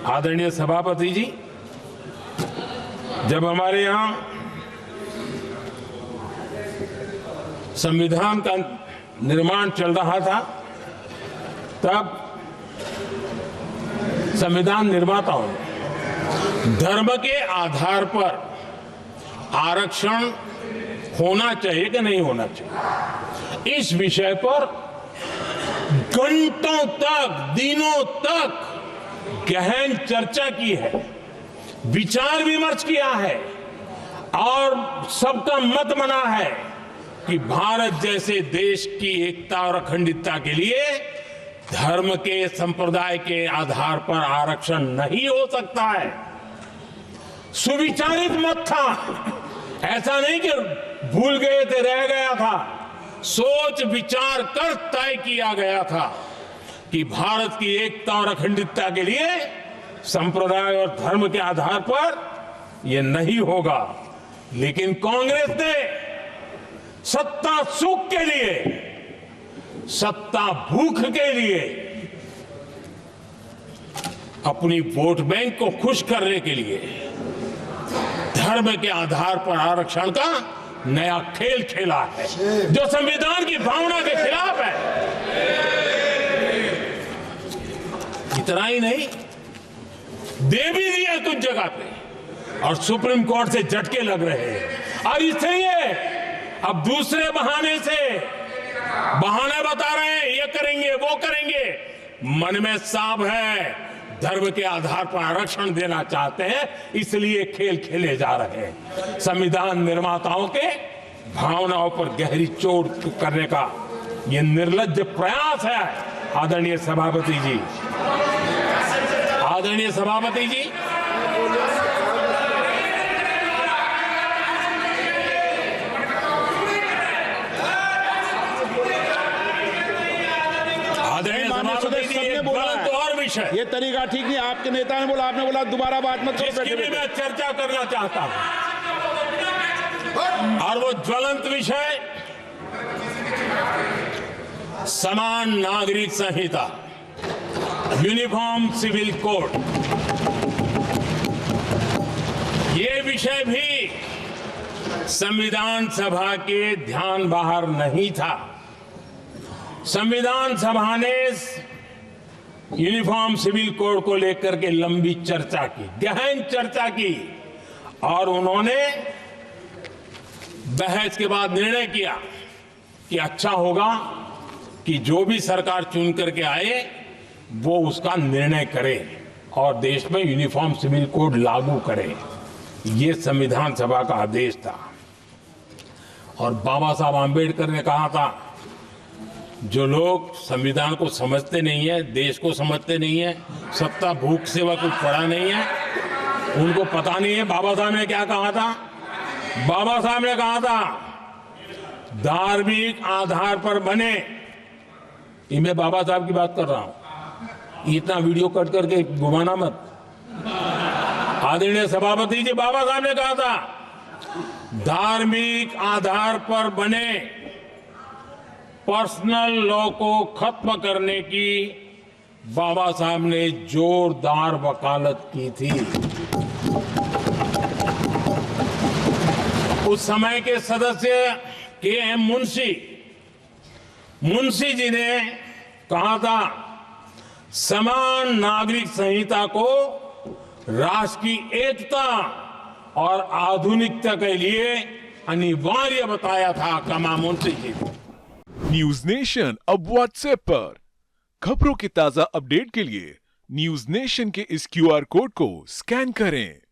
आदरणीय सभापति जी, जब हमारे यहाँ संविधान का निर्माण चल रहा था, तब संविधान निर्माताओं ने धर्म के आधार पर आरक्षण होना चाहिए कि नहीं होना चाहिए, इस विषय पर घंटों तक, दिनों तक गहन चर्चा की है, विचार विमर्श किया है और सबका मत बना है कि भारत जैसे देश की एकता और अखंडता के लिए धर्म के, संप्रदाय के आधार पर आरक्षण नहीं हो सकता है। सुविचारित मत था, ऐसा नहीं कि भूल गए थे, रह गया था। सोच विचार कर तय किया गया था कि भारत की एकता और अखंडता के लिए संप्रदाय और धर्म के आधार पर यह नहीं होगा। लेकिन कांग्रेस ने सत्ता सुख के लिए, सत्ता भूख के लिए, अपनी वोट बैंक को खुश करने के लिए धर्म के आधार पर आरक्षण का नया खेल खेला है, जो संविधान की भावना के खिलाफ है। इतना ही नहीं, दे भी दिया कुछ जगह पे और सुप्रीम कोर्ट से झटके लग रहे हैं। और इसलिए अब दूसरे बहाने से बहाने बता रहे हैं, ये करेंगे वो करेंगे। मन में साफ है, धर्म के आधार पर आरक्षण देना चाहते हैं, इसलिए खेल खेले जा रहे हैं। संविधान निर्माताओं के भावनाओं पर गहरी चोट करने का यह निर्लज्ज प्रयास है। आदरणीय सभापति जी, आदरणीय सभापति जी, ये तरीका ठीक नहीं। आपके नेता ने बोला, आपने बोला दोबारा बात मत करो। इसकी भी मैं चर्चा करना चाहता हूं, और वो ज्वलंत विषय समान नागरिक संहिता, यूनिफॉर्म सिविल कोड। ये विषय भी संविधान सभा के ध्यान बाहर नहीं था। संविधान सभा ने यूनिफॉर्म सिविल कोड को लेकर के लंबी चर्चा की, गहन चर्चा की, और उन्होंने बहस के बाद निर्णय किया कि अच्छा होगा कि जो भी सरकार चुन करके आए वो उसका निर्णय करे और देश में यूनिफॉर्म सिविल कोड लागू करे। ये संविधान सभा का आदेश था। और बाबा साहब आंबेडकर ने कहा था, जो लोग संविधान को समझते नहीं है, देश को समझते नहीं है, सत्ता भूख सेवा कुछ पड़ा नहीं है, उनको पता नहीं है बाबा साहब ने क्या कहा था। बाबा साहब ने कहा था, धार्मिक आधार पर बने, ये मैं बाबा साहब की बात कर रहा हूं, इतना वीडियो कट करके घुमाना मत। आदरणीय सभापति जी, बाबा साहब ने कहा था, धार्मिक आधार पर बने पर्सनल लॉ को खत्म करने की बाबा साहब ने जोरदार वकालत की थी। उस समय के सदस्य के.एम. मुंशी जी ने कहा था, समान नागरिक संहिता को राष्ट्र की एकता और आधुनिकता के लिए अनिवार्य बताया था कमा मुंशी जी। न्यूज नेशन अब व्हाट्सएप पर खबरों की ताजा अपडेट के लिए न्यूज नेशन के इस QR कोड को स्कैन करें।